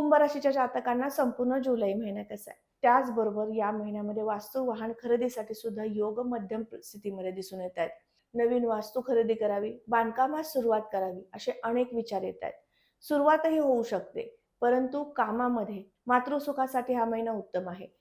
कुंभ राशीच्या जातकांना संपूर्ण जुलै महिना कसा आहे? त्याचबरोबर या महिन्यामध्ये वास्तू वाहन खरेदीसाठी सुद्धा योग मध्यम स्थितीमध्ये दिसून येत आहेत. नवीन वास्तू खरेदी करावी, बांधकामास सुरुवात करावी असे अनेक विचार येत आहेत. सुरुवातही होऊ शकते, परंतु कामामध्ये मातृसुखासाठी हा महिना उत्तम आहे.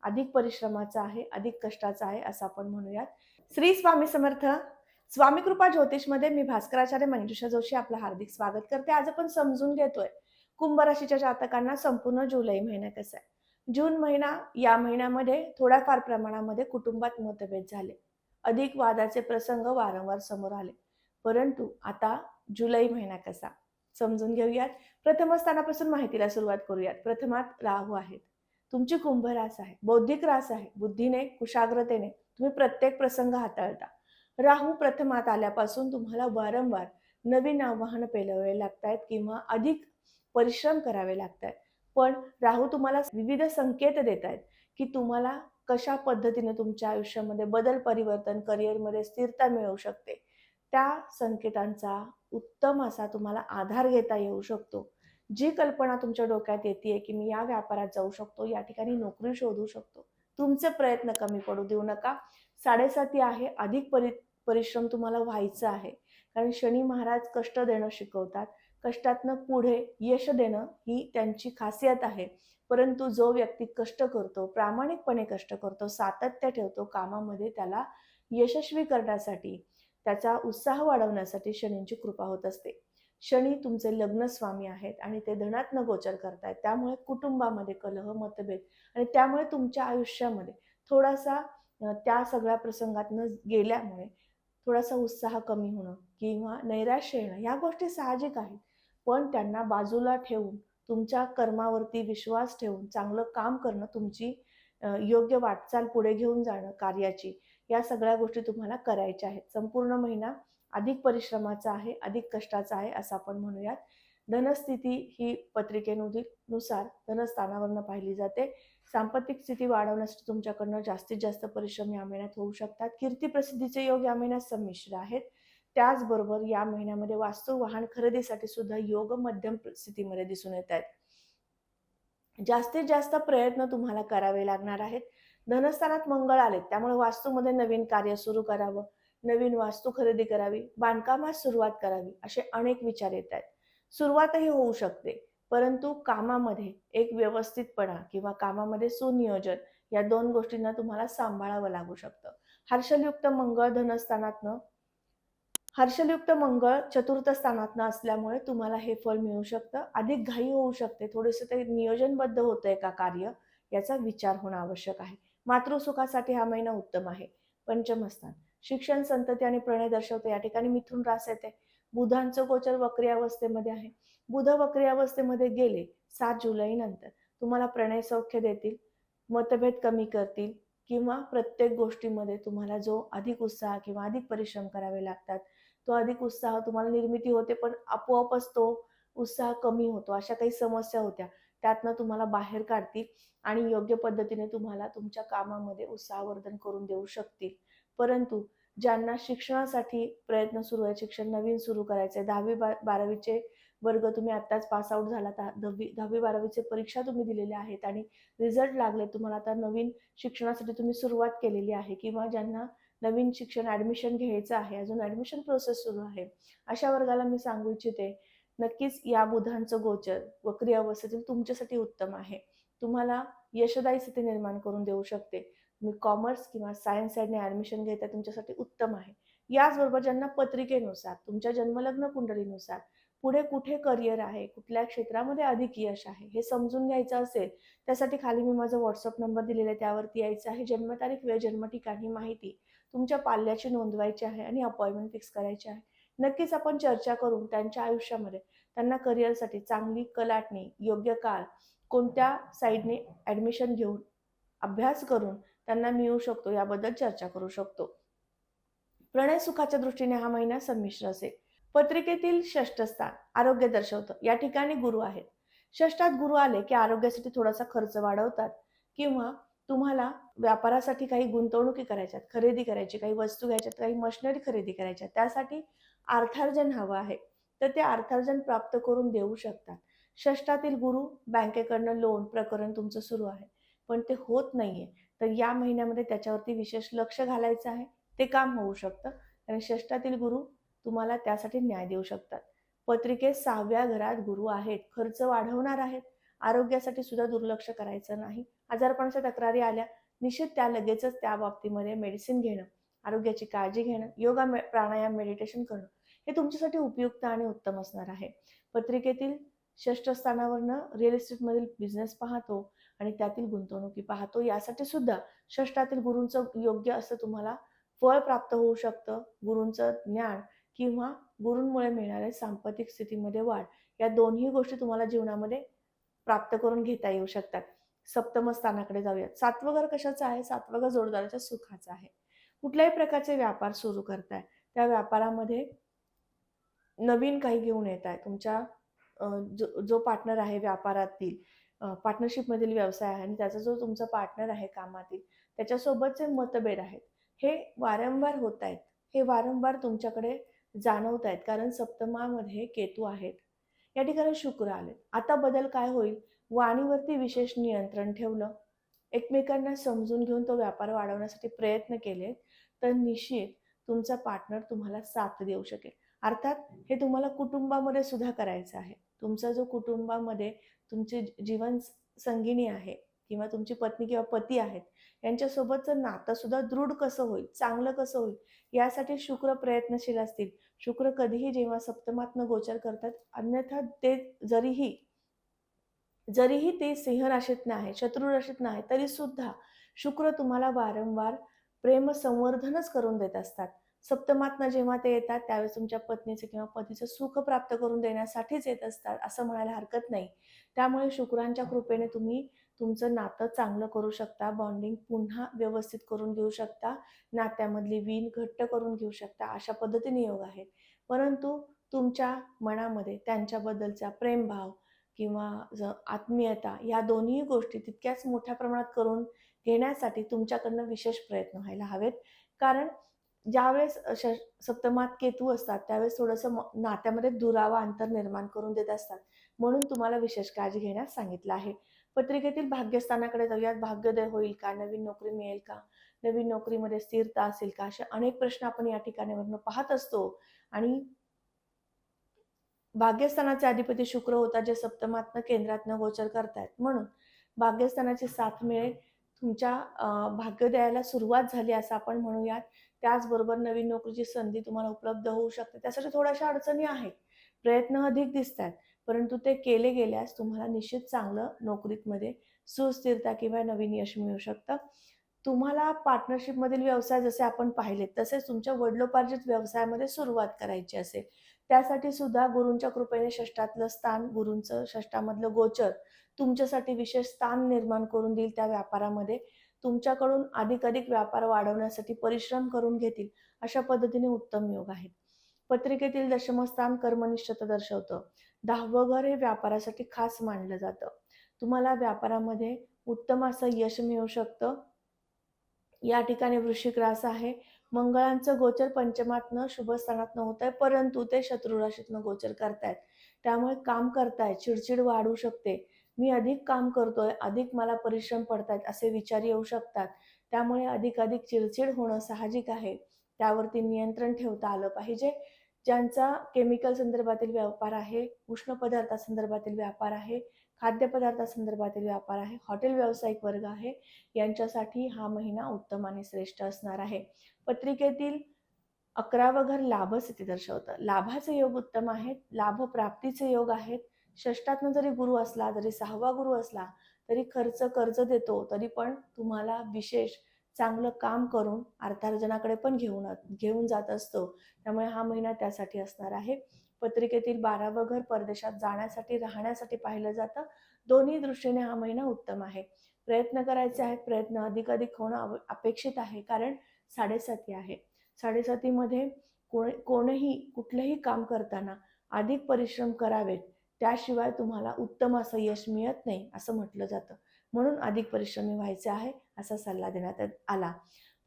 अधिक परिश्रमाचा आहे, अधिक कष्टाचा आहे असं आपण म्हणूयात. श्री स्वामी समर्थ. स्वामी कृपा ज्योतिषमध्ये मी भास्कराचार्य मंजुषा जोशी आपलं हार्दिक स्वागत करते. आज आपण समजून घेतोय कुंभ राशीच्या जातकांना संपूर्ण जुलै महिना कसा आहे. जून महिना या महिन्यामध्ये थोड्याफार प्रमाणामध्ये कुटुंबात मतभेद झाले. अधिक वादाचे प्रसंग वारंवार समोर आले. परंतु आता जुलै महिना कसा समजून घेऊयात. प्रथम स्थानापासून माहितीला सुरुवात करूयात. प्रथमात राहू आहेत. तुमची कुंभ रास आहे, बौद्धिक रास आहे. बुद्धीने, कुशाग्रतेने तुम्ही प्रत्येक प्रसंग हाताळता. राहू प्रथमात आल्यापासून तुम्हाला वारंवार नवीन आव्हानं पेलावे लागतायत किंवा अधिक परिश्रम करावे लागतायत. पण राहू तुम्हाला विविध संकेत देत आहेत की तुम्हाला कशा पद्धतीने तुमच्या आयुष्यामध्ये बदल, परिवर्तन, करिअरमध्ये स्थिरता मिळू शकते. त्या संकेतांचा उत्तम असा तुम्हाला आधार घेता येऊ शकतो. जी कल्पना तुमच्या डोक्यात येते की मी या व्यापारात जाऊ शकतो, या ठिकाणी नोकरी शोधू शकतो, तुमचे प्रयत्न कमी पडू देऊ नका. 7.5 आहे, अधिक परिश्रम तुम्हाला व्हायचं आहे. कारण शनी महाराज कष्ट देणं शिकवतात. कष्टातनं पुढे यश देणं ही त्यांची खासियत आहे. परंतु जो व्यक्ती कष्ट करतो, प्रामाणिकपणे कष्ट करतो, सातत्य ठेवतो कामामध्ये, त्याला यशस्वी करण्यासाठी, त्याचा उत्साह वाढवण्यासाठी शनींची कृपा होत असते. शनी तुमचे लग्न स्वामी आहेत आणि ते धनात्न गोचर करतायत. त्यामुळे कुटुंबामध्ये कलह, मतभेद आणि त्यामुळे तुमच्या आयुष्यामध्ये थोडासा त्या सगळ्या प्रसंगातनं गेल्यामुळे थोडासा उत्साह कमी होणं किंवा नैराश्य येणं ह्या गोष्टी साहजिक आहेत. पण त्यांना बाजूला ठेवून तुमच्या कर्मावरती विश्वास ठेवून चांगलं काम करणं, तुमची योग्य वाटचाल पुढे घेऊन जाणं कार्याची, या सगळ्या गोष्टी तुम्हाला करायच्या आहेत. संपूर्ण महिना अधिक परिश्रमाचा आहे, अधिक कष्टाचा आहे असं आपण म्हणूयात. धनस्थिती ही पत्रिकेनुसार धनस्थानावरनं पाहिली जाते. सांपत्तिक स्थिती वाढवण्यासाठी तुमच्याकडनं जास्तीत जास्त परिश्रम या महिन्यात होऊ शकतात. कीर्ती प्रसिद्धीचे योग या महिन्यात संमिश्र आहेत. त्याचबरोबर या महिन्यामध्ये वास्तू वाहन खरेदीसाठी सुद्धा योग मध्यम स्थितीमध्ये दिसून येत आहेत. जास्तीत जास्त प्रयत्न तुम्हाला करावे लागणार आहेत. धनस्थानात मंगळ आलेत, त्यामुळे वास्तूमध्ये नवीन कार्य सुरू करावं, नवीन वास्तू खरेदी करावी, बांधकामास सुरुवात करावी असे अनेक विचार येत आहेत. सुरुवातही होऊ शकते, परंतु कामामध्ये एक व्यवस्थितपणा किंवा कामामध्ये सुनियोजन या दोन गोष्टींना तुम्हाला सांभाळावं लागू शकतं. हर्षलयुक्त मंगळ धनस्थानातनं हर्षलयुक्त मंगळ चतुर्थ स्थानात असल्यामुळे तुम्हाला हे फळ मिळू शकतं. अधिक घाई होऊ शकते, थोडेसे ते नियोजनबद्ध होतंय का कार्य याचा विचार होणं आवश्यक आहे. मातृसुखासाठी हा महिना उत्तम आहे. पंचम स्थान शिक्षण, संतती आणि प्रणय दर्शवते. या ठिकाणी मिथुन रास येते. बुधांचं गोचर वक्री अवस्थेमध्ये आहे. बुध वक्री अवस्थेमध्ये गेले 7 जुलै नंतर तुम्हाला प्रणय सौख्य देतील, मतभेद कमी करतील किंवा प्रत्येक गोष्टीमध्ये तुम्हाला जो अधिक उत्साह किंवा अधिक परिश्रम करावे लागतात, तो अधिक उत्साह तुम्हाला निर्मिती होते, पण आपोआपच तो उत्साह कमी होतो, अशा काही समस्या होत्या त्यातनं तुम्हाला बाहेर काढतील आणि योग्य पद्धतीने तुम्हाला तुमच्या कामामध्ये उत्साहवर्धन करून देऊ शकतील. परंतु ज्यांना शिक्षणासाठी प्रयत्न सुरू आहे, शिक्षण नवीन सुरू करायचं आहे, 10वी-12वीचे वर्ग तुम्ही आत्ताच पास आउट झालात, 10वी-12वीचे परीक्षा तुम्ही दिलेल्या आहेत आणि रिझल्ट लागले, तुम्हाला आता नवीन शिक्षणासाठी तुम्ही सुरुवात केलेली आहे, किंवा ज्यांना नवीन शिक्षण ॲडमिशन घ्यायचं आहे, अजून ॲडमिशन प्रोसेस सुरू आहे, अशा वर्गाला मी सांगू इच्छिते, नक्कीच या बुधांचं गोचर वक्री अवस्थेतील तुमच्यासाठी उत्तम आहे. तुम्हाला यशदायी स्थिती निर्माण करून देऊ शकते. तुम्ही कॉमर्स किंवा सायन्स साईडने ॲडमिशन घेताय, तुमच्यासाठी उत्तम आहे. याचबरोबर ज्यांना पत्रिकेनुसार, तुमच्या जन्मलग्न कुंडलीनुसार पुढे कुठे करिअर आहे, कुठल्या क्षेत्रामध्ये अधिक यश आहे, हे समजून घ्यायचं असेल, त्यासाठी खाली मी माझा WhatsApp नंबर दिलेला आहे, त्यावरती यायचं आहे. जन्मतारीख, वेळ, जन्मठिकाण ही माहिती तुमच्या पाल्याची नोंदवायची आहे आणि अपॉइंटमेंट फिक्स करायची आहे. नक्कीच आपण चर्चा करून त्यांच्या आयुष्यामध्ये त्यांना करिअरसाठी चांगली कलाटणी, योग्य काळ, कोणत्या साईडने ॲडमिशन घेऊन अभ्यास करून त्यांना मिळू शकतो याबद्दल चर्चा करू शकतो. प्रणय सुखाच्या दृष्टीने हा महिना संमिश्र असेल. पत्रिकेतील षष्ठ स्थान आरोग्य दर्शवतं. या ठिकाणी गुरु आहेत. षष्ठात गुरु आले की आरोग्यासाठी थोडासा खर्च वाढवतात, किंवा तुम्हाला व्यापारासाठी काही गुंतवणुकी करायच्यात, खरेदी करायची, काही वस्तू घ्यायच्यात, काही मशिनरी खरेदी करायच्या, त्यासाठी अर्थार्जन हवं आहे, तर ते अर्थार्जन प्राप्त करून देऊ शकतात. षष्ठातील गुरु बँकेकडनं लोन प्रकरण तुमचं सुरू आहे, पण ते होत नाहीये, तर या महिन्यामध्ये त्याच्यावरती विशेष लक्ष घालायचं आहे. ते काम होऊ शकतं आणि षष्ठातील गुरु तुम्हाला त्यासाठी न्याय देऊ शकतात. पत्रिकेत 6व्या घरात गुरु आहेत, खर्च वाढवणार आहेत. आरोग्यासाठी सुद्धा दुर्लक्ष करायचं नाही. आजारपणाच्या तक्रारी आल्या, निश्चित त्या लगेचच त्या बाबतीमध्ये मेडिसिन घेणं, आरोग्याची काळजी घेणं, योगा, प्राणायाम, मेडिटेशन करणं हे तुमच्यासाठी उपयुक्त आणि उत्तम असणार आहे. पत्रिकेतील षष्ठ स्थानावरनं रिअल इस्टेटमधील बिझनेस पाहतो आणि त्यातील गुंतवणुकी पाहतो. यासाठी सुद्धा षष्ठातील गुरूंचं योग्य असं तुम्हाला फळ प्राप्त होऊ शकतं. गुरूंचं ज्ञान किंवा गुरूंमुळे मिळणारे सांपत्तिक स्थितीमध्ये वाढ, या दोन्ही गोष्टी तुम्हाला जीवनामध्ये प्राप्त करून घेता येऊ शकतात. सप्तम स्थानाकडे जाऊयात. 7वं घर कशाचं आहे? 7वं घर जोडदाराच्या सुखाचं आहे. कुठल्याही प्रकारचे व्यापार सुरू करताय, त्या व्यापारामध्ये नवीन काही घेऊन येत आहे. तुमच्या जो पार्टनर आहे व्यापारातील, पार्टनरशिपमधील व्यवसाय आहे आणि त्याचा जो तुमचा पार्टनर आहे कामातील, त्याच्यासोबतचे मतभेद आहेत, हे वारंवार होत आहेत. हे वारंवार तुमच्याकडे जाणवत आहेत, कारण सप्तमामध्ये केतू आहेत, या ठिकाणी शुक्र आले. आता बदल काय होईल? वाणीवरती विशेष नियंत्रण ठेवलं, एकमेकांना समजून घेऊन तो व्यापार वाढवण्यासाठी प्रयत्न केले, तर निश्चित तुमचा पार्टनर तुम्हाला साथ देऊ शकेल. अर्थात हे तुम्हाला कुटुंबामध्ये सुद्धा करायचं आहे. तुमचा जो कुटुंबामध्ये तुमची जीवन संगिनी आहे किंवा तुमची पत्नी किंवा पती आहेत, यांच्यासोबतचं नातं सुद्धा दृढ कसं होईल, चांगलं कसं होईल, यासाठी शुक्र प्रयत्नशील असतील. शुक्र कधीही जेव्हा सप्तमातनं गोचर करतात, अन्यथा ते जरीही ते सिंह राशीतनं आहे, शत्रू राशीतनं आहे, तरी सुद्धा शुक्र तुम्हाला वारंवार प्रेम संवर्धनच करून देत असतात. सप्तमातनं जेव्हा ते येतात, त्यावेळेस तुमच्या पत्नीचं किंवा पतीचं सुख प्राप्त करून देण्यासाठीच येत असतात, असं म्हणायला हरकत नाही. त्यामुळे शुक्रांच्या कृपेने तुम्ही तुमचं नातं चांगलं करू शकता, बॉन्डिंग पुन्हा व्यवस्थित करून घेऊ शकता, नात्यामधली वीण घट्ट करून घेऊ शकता, अशा पद्धतीने योग आहेत. परंतु तुमच्या मनामध्ये त्यांच्याबद्दलचा प्रेमभाव किंवा आत्मीयता, या दोन्ही गोष्टी तितक्याच मोठ्या प्रमाणात करून घेण्यासाठी तुमच्याकडनं विशेष प्रयत्न व्हायला हवेत. कारण ज्यावेळेस सप्तमात केतू असतात, त्यावेळेस थोडंसं नात्यामध्ये दुरावा, अंतर निर्माण करून देत असतात. म्हणून तुम्हाला विशेष काळजी घेण्यास सांगितलं आहे. पत्रिकेतील भाग्यस्थानाकडे जाऊयात. भाग्योदय होईल का? नवीन नोकरी मिळेल का? नवीन नोकरीमध्ये स्थिरता असेल का? असे अनेक प्रश्न आपण या ठिकाणावरून पाहत असतो. आणि भाग्यस्थानाचे अधिपती शुक्र होता, जे सप्तमातनं केंद्रातनं गोचर करतायत. म्हणून भाग्यस्थानाची साथ मिळेल, तुमच्या भाग्योदयाला सुरुवात झाली असं आपण म्हणूयात. त्याचबरोबर नवीन नोकरीची संधी तुम्हाला उपलब्ध होऊ शकते. त्यासाठी थोड्याशा अडचणी आहेत, प्रयत्न अधिक दिसत आहेत, परंतु ते केले गेल्यास तुम्हाला निश्चित चांगलं नोकरीमध्ये सुस्थिरता किंवा नवीन यश मिळू शकतं. तुम्हाला पार्टनरशिपमधील व्यवसाय जसे आपण पाहिलेत, तसेच तुमच्या वडिलोपार्जित व्यवसायामध्ये सुरुवात करायची असेल, त्यासाठी सुद्धा गुरूंच्या कृपेने षष्ठातलं स्थान, गुरूंचं षष्ठामधलं गोचर तुमच्यासाठी विशेष स्थान निर्माण करून देईल. त्या व्यापारामध्ये तुमच्याकडून अधिकाधिक व्यापार वाढवण्यासाठी परिश्रम करून घेतील, अशा पद्धतीने उत्तम योग आहेत. पत्रिकेतील दशमस्थान कर्मनिष्ठता दर्शवतं. 10वं घर हे व्यापारासाठी खास मानलं जातं. तुम्हाला व्यापारामध्ये उत्तम असं यश मिळू शकतं. या ठिकाणी वृश्चिक रास आहे. मंगळांचं गोचर पंचमातनं शुभ स्थानातनं होत आहे, परंतु ते शत्रू राशीतनं गोचर करतायत. त्यामुळे काम करतायत, चिडचिड वाढू शकते. मी अधिक काम करतोय, अधिक मला परिश्रम पडतायत असे विचार येऊ शकतात. त्यामुळे अधिक चिडचिड होणं साहजिक आहे. त्यावरती नियंत्रण ठेवता आलं पाहिजे. ज्यांचा केमिकल संदर्भातील व्यापार आहे, उष्ण पदार्थासंदर्भातील व्यापार आहे, खाद्यपदार्थासंदर्भातील व्यापार आहे, हॉटेल व्यावसायिक वर्ग आहे, यांच्यासाठी हा महिना उत्तम आणि श्रेष्ठ असणार आहे. पत्रिकेतील 11वं घर लाभस्थिती दर्शवतं. लाभाचे योग उत्तम आहेत, लाभ प्राप्तीचे योग आहेत. षष्ठातनं जरी गुरु असला, जरी 6वा गुरु असला, तरी कर्ज देतो, तरी पण तुम्हाला विशेष चांगलं काम करून अर्थार्जनाकडे पण घेऊन जात असतो. त्यामुळे हा महिना त्यासाठी असणार आहे. पत्रिकेतील 12वं घर परदेशात जाण्यासाठी, राहण्यासाठी पाहिलं जातं. दोन्ही दृष्टीने हा महिना उत्तम आहे. प्रयत्न करायचे आहेत, प्रयत्न अधिक होणं अपेक्षित आहे, कारण 7.5 आहे. 7.5मध्ये कुठलंही काम करताना अधिक परिश्रम करावेत, त्याशिवाय तुम्हाला उत्तम असं यश मिळत नाही असं म्हटलं जातं. म्हणून अधिक परिश्रमी व्हायचे आहे असा सल्ला देण्यात आला.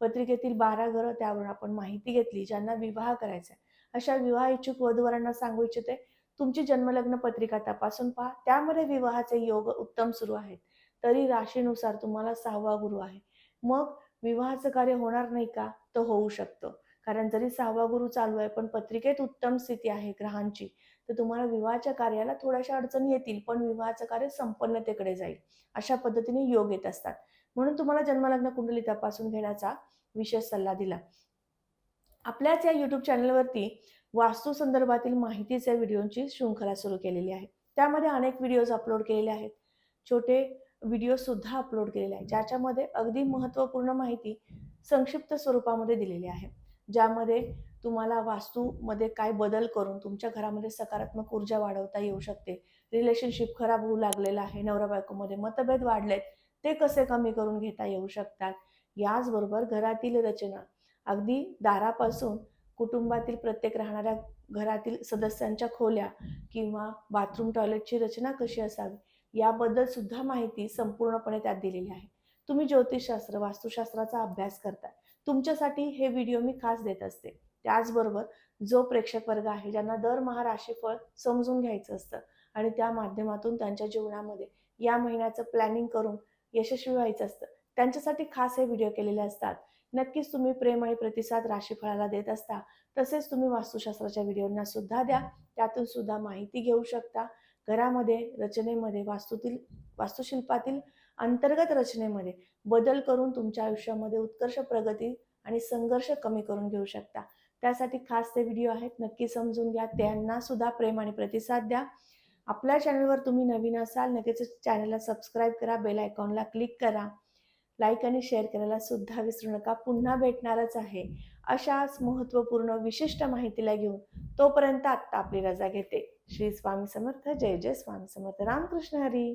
पत्रिकेतील 12 घरं, त्यावरून आपण माहिती घेतली. ज्यांना विवाह करायचा आहे अशा विवाह इच्छुक वधूवरांना सांगू इच्छिते, तुमची जन्मलग्न पत्रिका तपासून पहा, त्यामध्ये विवाहाचे योग उत्तम सुरू आहेत. तरी राशीनुसार तुम्हाला 6वा गुरु आहे. मग विवाहाचं कार्य होणार नाही का? तर होऊ शकतं. कारण जरी 6वा गुरु चालू आहे, पण पत्रिकेत उत्तम स्थिती आहे ग्रहांची, तर तुम्हाला विवाहाच्या कार्याला थोड्याशा अडचणी येतील, पण विवाहाचं कार्य संपन्नतेकडे जाईल. अशा पद्धतीने योग येत असतात. म्हणून तुम्हाला जन्मलग्न कुंडली तपासून घेण्याचा विशेष सल्ला दिला. आपल्याच या YouTube चॅनलवरती वास्तू संदर्भातील माहितीच्या व्हिडिओची शृंखला सुरू केलेली आहे. त्यामध्ये अनेक व्हिडिओज अपलोड केलेले आहेत. छोटे व्हिडिओ सुद्धा अपलोड केलेले आहेत, ज्याच्यामध्ये अगदी महत्त्वपूर्ण माहिती संक्षिप्त स्वरूपामध्ये दिलेली आहे. ज्यामध्ये तुम्हाला वास्तूमध्ये काय बदल करून तुमच्या घरामध्ये सकारात्मक ऊर्जा वाढवता येऊ शकते. रिलेशनशिप खराब होऊ लागलेलं आहे, नवरा बायकोमध्ये मतभेद वाढलेत, ते कसे कमी करून घेता येऊ शकतात. याचबरोबर घरातील रचना, अगदी दारापासून कुटुंबातील प्रत्येक राहणाऱ्या घरातील सदस्यांच्या खोल्या किंवा बाथरूम टॉयलेटची रचना कशी असावी, याबद्दल सुद्धा माहिती संपूर्णपणे त्यात दिलेली आहे. तुम्ही ज्योतिषशास्त्र, वास्तुशास्त्राचा अभ्यास करताय, तुमच्यासाठी हे व्हिडिओ मी खास देत असते. त्याचबरोबर जो प्रेक्षक वर्ग आहे, ज्यांना दरमहा राशीफळ समजून घ्यायचं असतं आणि त्या माध्यमातून त्यांच्या जीवनामध्ये या महिन्याचं प्लॅनिंग करून यशस्वी व्हायचं असतं, त्यांच्यासाठी खास हे व्हिडिओ केलेले असतात. नक्कीच तुम्ही प्रेम आणि प्रतिसाद राशीफळाला देत असता. तसेच तुम्ही वास्तुशास्त्राच्या व्हिडिओंना सुद्धा द्या, त्यातून सुद्धा माहिती घेऊ शकता. घरामध्ये, रचनेमध्ये, वास्तुशिल्पातील अंतर्गत रचनेमध्ये बदल करून तुमच्या आयुष्यामध्ये उत्कर्ष प्रगती आणि संघर्ष कमी करून घेऊ शकता. त्यासाठी खास ते व्हिडिओ आहेत, नक्की समजून घ्या. त्यांना सुद्धा प्रेम आणि प्रतिसाद द्या. आपल्या चॅनलवर तुम्ही नवीन असाल, नक्कीच चॅनलला सबस्क्राईब करा, बेल आयकॉनला क्लिक करा, लाईक आणि शेअर करायला सुद्धा विसरू नका. पुन्हा भेटणारच आहे अशाच महत्त्वपूर्ण विशिष्ट माहितीला घेऊन. तोपर्यंत आत्ता आपली रजा घेते. श्री स्वामी समर्थ. जय जय स्वामी समर्थ. रामकृष्ण हरी.